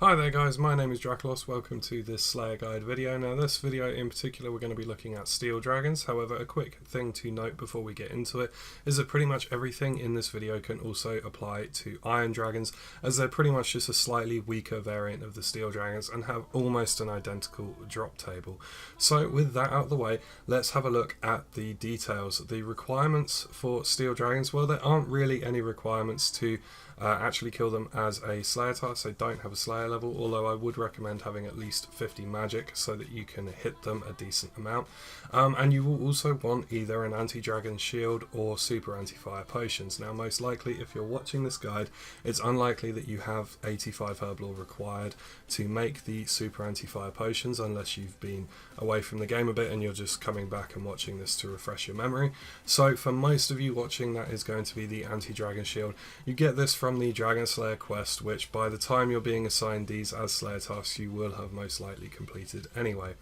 Hi there guys, my name is Dracolos, welcome to this Slayer Guide video. Now this video in particular we're going to be looking at steel dragons. However, a quick thing to note before we get into it is that pretty much everything in this video can also apply to iron dragons, as they're pretty much just a slightly weaker variant of the steel dragons and have almost an identical drop table. So with that out of the way, let's have a look at the details. The requirements for steel dragons, well, there aren't really any requirements to actually kill them as a Slayer task. They don't have a Slayer level, although I would recommend having at least 50 magic so that you can hit them a decent amount. And you will also want either an anti-dragon shield or super anti-fire potions. Now most likely if you're watching this guide, it's unlikely that you have 85 herb lore required to make the super anti-fire potions, unless you've been away from the game a bit and you're just coming back and watching this to refresh your memory. So for most of you watching, that is going to be the anti-dragon shield. You get this from the Dragon Slayer quest, which by the time you're being assigned these as Slayer tasks you will have most likely completed anyway.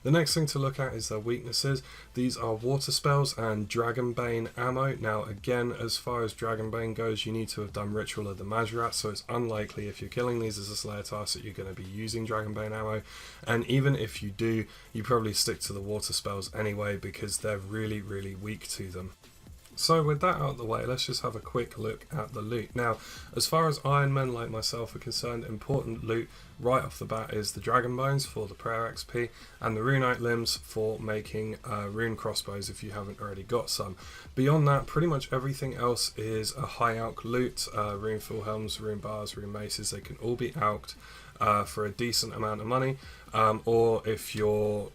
The next thing to look at is their weaknesses. These are water spells and Dragonbane ammo. Now again, as far as Dragonbane goes, you need to have done Ritual of the Majrat, so it's unlikely if you're killing these as a Slayer task that you're going to be using Dragonbane ammo, and even if you do, you probably stick to the water spells anyway because they're really weak to them. So with that out of the way, let's just have a quick look at the loot. Now, as far as Ironmen like myself are concerned, important loot right off the bat is the Dragon Bones for the prayer XP and the Runite limbs for making rune crossbows if you haven't already got some. Beyond that, pretty much everything else is a high alch loot. Rune full helms, rune bars, rune maces, they can all be alched for a decent amount of money, or if you're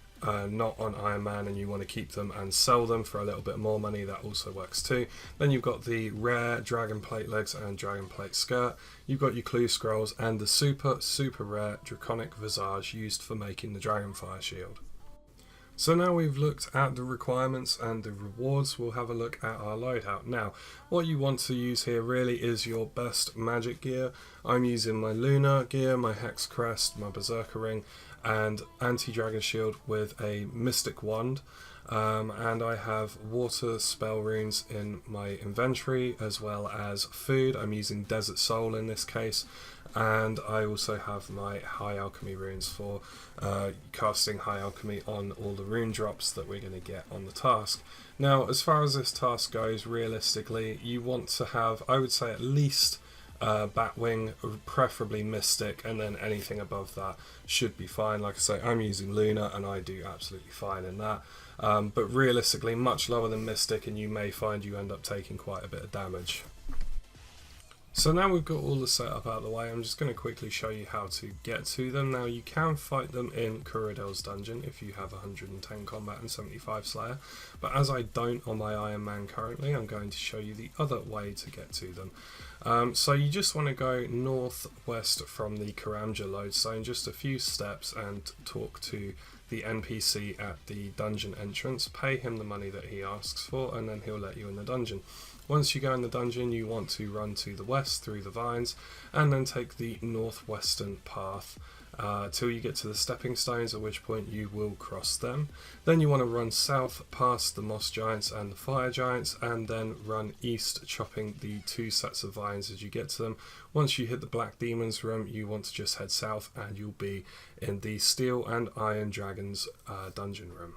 not on Ironman and you want to keep them and sell them for a little bit more money, that also works too. Then you've got the rare Dragon Plate legs and Dragon Plate skirt. You've got your clue scrolls and the super rare Draconic Visage used for making the Dragonfire shield. So now we've looked at the requirements and the rewards, we'll have a look at our loadout. Now, what you want to use here really is your best magic gear. I'm using my Lunar gear, my Hex Crest, my Berserker Ring, and anti-dragon shield with a mystic wand, and I have water spell runes in my inventory as well as food. I'm using Desert Soul in this case, and I also have my high alchemy runes for casting high alchemy on all the rune drops that we're going to get on the task. Now as far as this task goes, realistically you want to have, I would say, at least Batwing, preferably Mystic, and then anything above that should be fine. Like I say, I'm using Lunar and I do absolutely fine in that, but realistically much lower than Mystic and you may find you end up taking quite a bit of damage. So now we've got all the setup out of the way, I'm just going to quickly show you how to get to them. Now you can fight them in Kuradil's dungeon if you have 110 combat and 75 Slayer, but as I don't on my Iron Man currently, I'm going to show you the other way to get to them. So you just want to go northwest from the Karamja lodestone just a few steps and talk to the NPC at the dungeon entrance, pay him the money that he asks for, and then he'll let you in the dungeon. Once you go in the dungeon, you want to run to the west through the vines and then take the northwestern path till you get to the stepping stones, at which point you will cross them. Then you want to run south past the moss giants and the fire giants, and then run east, chopping the two sets of vines as you get to them. Once you hit the Black Demons room, you want to just head south and you'll be in the Steel and Iron Dragons dungeon room.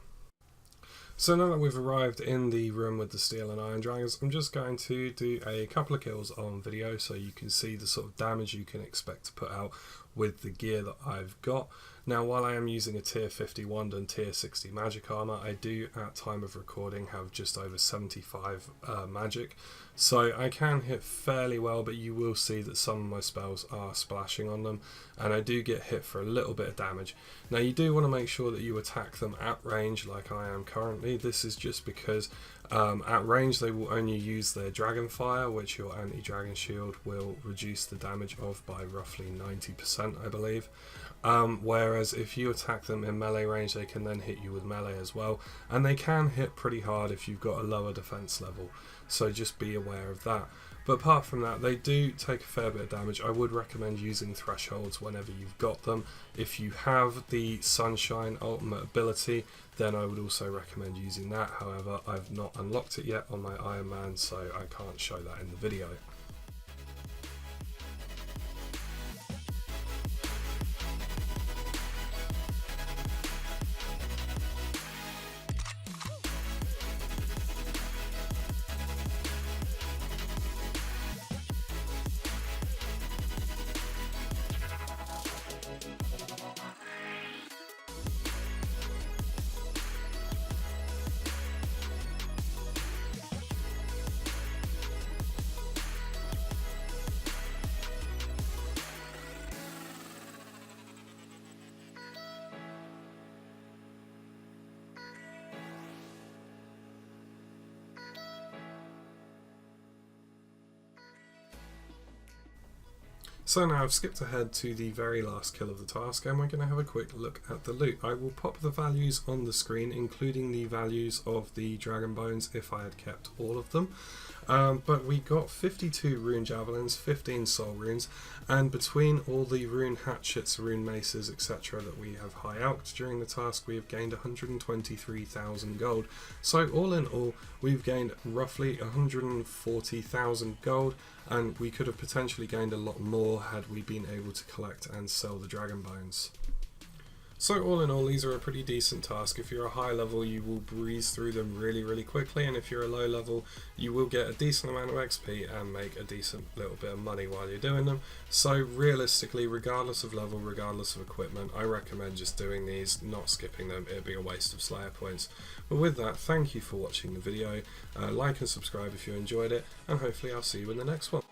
So now that we've arrived in the room with the Steel and Iron Dragons, I'm just going to do a couple of kills on video so you can see the sort of damage you can expect to put out with the gear that I've got. Now while I am using a tier 50 wand and tier 60 magic armor, I do at time of recording have just over 75 magic, so I can hit fairly well, but you will see that some of my spells are splashing on them and I do get hit for a little bit of damage. Now you do want to make sure that you attack them at range like I am currently. This is just because at range they will only use their dragon fire, which your anti-dragon shield will reduce the damage of by roughly 90%, I believe. Whereas if you attack them in melee range, they can then hit you with melee as well, and they can hit pretty hard if you've got a lower defense level, so just be aware of that. But apart from that, they do take a fair bit of damage. I would recommend using thresholds whenever you've got them. If you have the Sunshine ultimate ability, then I would also recommend using that. However, I've not unlocked it yet on my Iron Man, so I can't show that in the video. So now I've skipped ahead to the very last kill of the task, and we're going to have a quick look at the loot. I will pop the values on the screen, including the values of the dragon bones if I had kept all of them. But we got 52 rune javelins, 15 soul runes, and between all the rune hatchets, rune maces, etc. that we have high alked during the task, we have gained 123,000 gold. So all in all, we've gained roughly 140,000 gold, and we could have potentially gained a lot more had we been able to collect and sell the dragon bones. So all in all, these are a pretty decent task. If you're a high level, you will breeze through them really quickly, and if you're a low level, you will get a decent amount of XP and make a decent little bit of money while you're doing them. So realistically, regardless of level, regardless of equipment, I recommend just doing these, not skipping them. It'd be a waste of Slayer points. But with that, thank you for watching the video. Like and subscribe if you enjoyed it, and hopefully I'll see you in the next one.